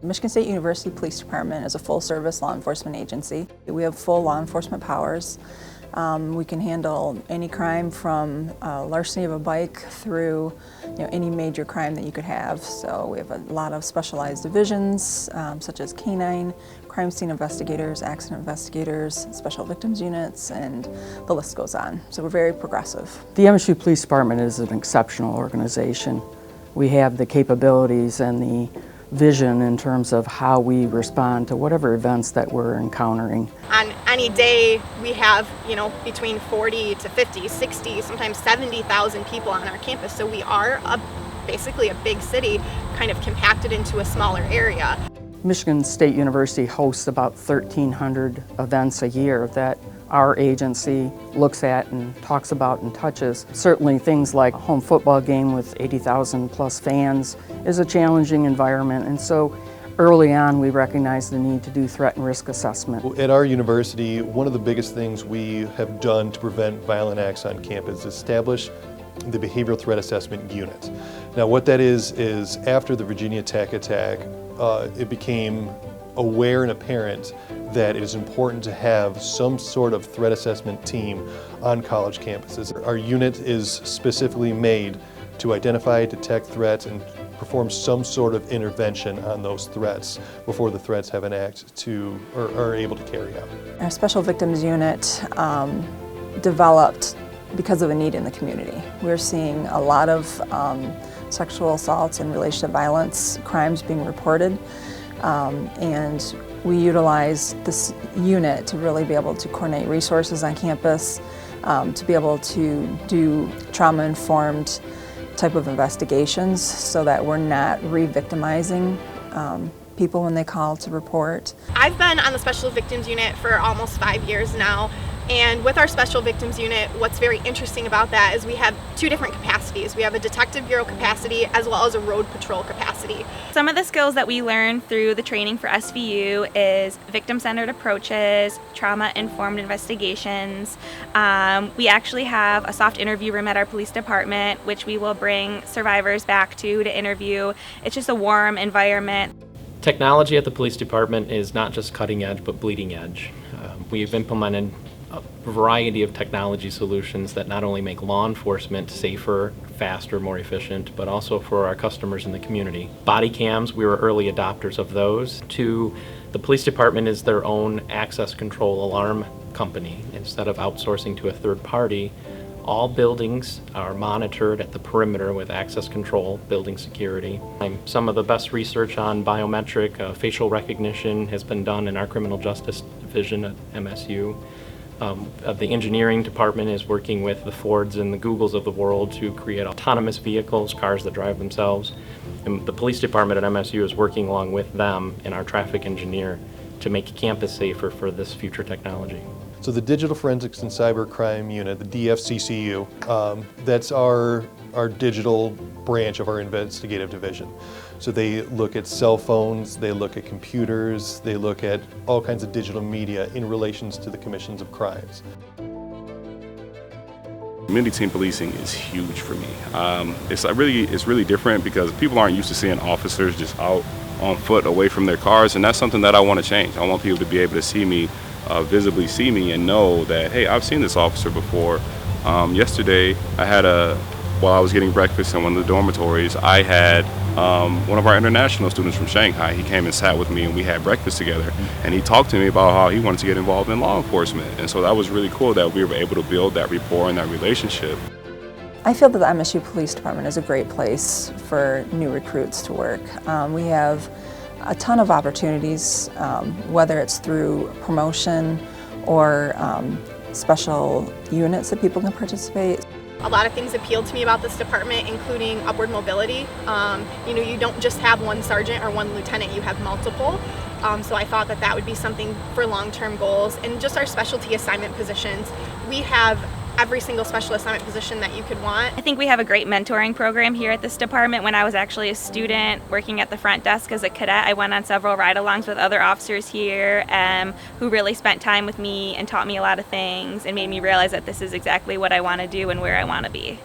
Michigan State University Police Department is a full-service law enforcement agency. We have full law enforcement powers. We can handle any crime from larceny of a bike through any major crime that you could have. So we have a lot of specialized divisions such as canine, crime scene investigators, accident investigators, special victims units, and the list goes on. So we're very progressive. The MSU Police Department is an exceptional organization. We have the capabilities and the vision in terms of how we respond to whatever events that we're encountering. On any day we have, between 40 to 50, 60, sometimes 70,000 people on our campus. So we are basically a big city kind of compacted into a smaller area. Michigan State University hosts about 1,300 events a year that our agency looks at and talks about and touches. Certainly things like a home football game with 80,000 plus fans is a challenging environment, and so early on we recognized the need to do threat and risk assessment. At our university, one of the biggest things we have done to prevent violent acts on campus is establish the Behavioral Threat Assessment Unit. Now what that is after the Virginia Tech attack, it became aware and apparent that it is important to have some sort of threat assessment team on college campuses. Our unit is specifically made to identify, detect threats, and perform some sort of intervention on those threats before the threats have an act to or are able to carry out. Our special victims unit developed because of a need in the community. We're seeing a lot of sexual assaults and relational violence crimes being reported. And we utilize this unit to really be able to coordinate resources on campus, to be able to do trauma-informed type of investigations so that we're not re-victimizing people when they call to report. I've been on the Special Victims Unit for almost 5 years now. And with our Special Victims Unit, what's very interesting about that is we have two different capacities. We have a Detective Bureau capacity as well as a Road Patrol capacity. Some of the skills that we learn through the training for SVU is victim-centered approaches, trauma-informed investigations. We actually have a soft interview room at our police department, which we will bring survivors back to interview. It's just a warm environment. Technology at the police department is not just cutting edge, but bleeding edge. We've implemented a variety of technology solutions that not only make law enforcement safer, faster, more efficient, but also for our customers in the community. Body cams, we were early adopters of those. The police department is their own access control alarm company. Instead of outsourcing to a third party, all buildings are monitored at the perimeter with access control, building security. Some of the best research on biometric facial recognition has been done in our criminal justice division at MSU. The engineering department is working with the Fords and the Googles of the world to create autonomous vehicles, cars that drive themselves. And the police department at MSU is working along with them and our traffic engineer to make campus safer for this future technology. So the Digital Forensics and Cybercrime Unit, the DFCCU, that's our digital branch of our investigative division. So they look at cell phones, they look at computers, they look at all kinds of digital media in relations to the commissions of crimes. Community team policing is huge for me. It's really different because people aren't used to seeing officers just out on foot away from their cars, and that's something that I want to change. I want people to be able to see me, visibly see me, and know that, hey, I've seen this officer before. Yesterday, while I was getting breakfast in one of the dormitories, I had one of our international students from Shanghai. He came and sat with me and we had breakfast together, and he talked to me about how he wanted to get involved in law enforcement. And so that was really cool that we were able to build that rapport and that relationship. I feel that the MSU Police Department is a great place for new recruits to work. We have a ton of opportunities, whether it's through promotion or special units that people can participate. A lot of things appealed to me about this department, including upward mobility. You don't just have one sergeant or one lieutenant, you have multiple. So I thought that would be something for long-term goals. And just our specialty assignment positions, we have every single special assignment position that you could want. I think we have a great mentoring program here at this department. When I was actually a student working at the front desk as a cadet, I went on several ride-alongs with other officers here who really spent time with me and taught me a lot of things and made me realize that this is exactly what I want to do and where I want to be.